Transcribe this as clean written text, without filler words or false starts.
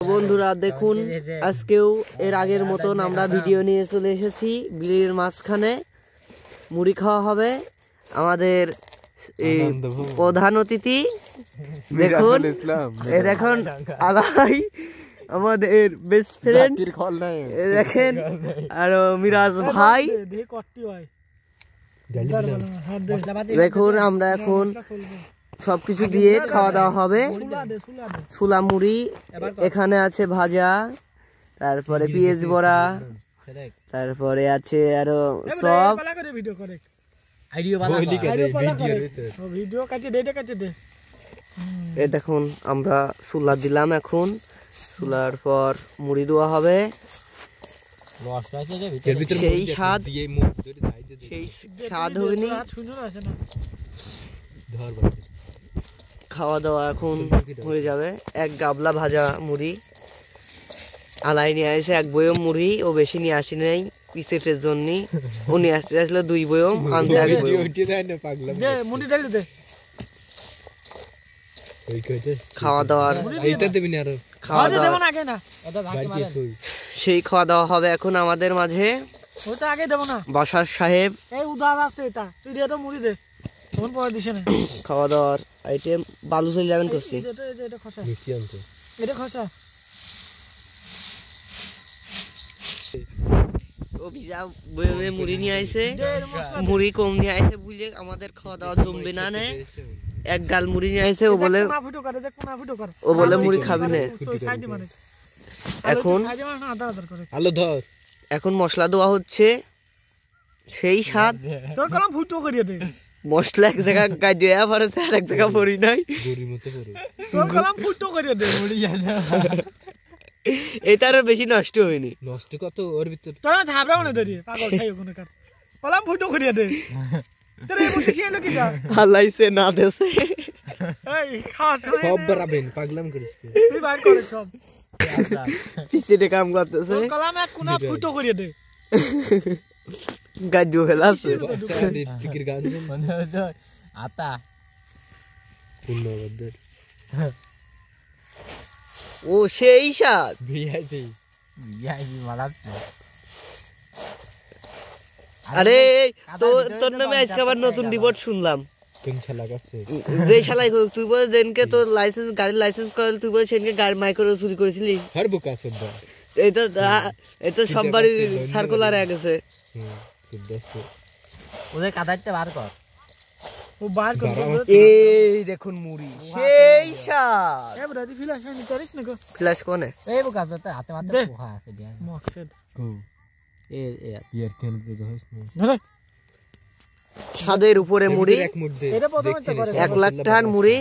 বন্ধুরা দেখুন, আজকেও এর আগের মতন আমরা ভিডিও নিয়ে চলে এসেছি। বিলের মাঝখানে মুড়ি খাওয়া হবে। আমাদের এই প্রধান অতিথি দেখুন, দেখুন আলাই আমাদের বেস্ট ফ্রেন্ড দেখেন, আর মিরাজ ভাই দেখুন। আমরা এখন সবকিছু দিয়ে খাওয়া দাওয়া হবে। ছোলা মুড়ি, এখানে আছে ভাজা, তারপরে পেঁয়াজ বড়া, তারপরে আছে আরো সব। এ দেখুন, আমরা ছোলা দিলাম। এখন ছোলার পর মুড়ি দেওয়া হবে। সেই স্বাদ, সেই স্বাদ হয়নি। খাওয়া দাওয়া এখন হয়ে যাবে। এক গাবলা ভাজা মুড়ি আলাই নিয়ে আসে, এক বয়ম মুড়ি ও বেশি নিয়ে আসি নাই পিসেটের জন্য। ও নিয়ে আসতে আসলে 2 বয়ম, আনতে এক বয়ম। খাওয়া দাওয়ার সেই খাওয়া দাওয়া হবে এখন আমাদের মাঝে। বাসার সাহেব খাওয়া দাওয়ার আইটেম বালু চলে যাবেন করছি। মুড়ি নিয়ে আইছে, মুড়ি কম নিয়ে আইছে বুঝলে আমাদের খাওয়া দাওয়া জমবে না। এক গাল মুড়ি নিয়ে আইছে, ও বলে মুড়ি খাবি না। এখন মশলা দেওয়া হচ্ছে। সেই স্বাদ, মশলা এক জায়গা গাজে পড়েছে আর এক জায়গা পড়ি নাই। এটা আরো বেশি নষ্ট হয়নি। নষ্ট কত ওর ভিতর হালাইছে না দেশে সব বাড়াবেন, পাগলাম করিস তুই বাইর করে সব পিছিয়ে কাম করতেছে। কলাম এক কোনা ফুটো করিয়ে দে, গাজু হেলাছে টিকির গান মনে হয় আতা পূর্ণবদ্ধ। ও সেই স্বাদ ভিআইপি মারাচ্ছে। আরে তোর নামে আজকে আবার নতুন রিপোর্ট শুনলাম। যে শালাই তুই বল যেনকে তোর লাইসেন্স, গাড়ির লাইসেন্স করে, তুই বল সেনকে গাড়ি মাইক্রো চুরি করেছিলি। এটা সব বাড়ি সার্কুলার হয়ে গেছে। ওদের কাদাইতে বার কর, ও বার কর। এই দেখুন মুড়ি, সেই স্বাদ। এ ব্রাদি ফ্ল্যাশ আনি করিস না গো। ফ্ল্যাশ কোনে? এই বুকাতে হাতে মারতে পোহা আছে দিয়া মকসেদ গো। ইয়ার কেন দিতে হইছ না। ছাদের উপরে মুড়ি, 1 লাখ টাকার মুড়ি।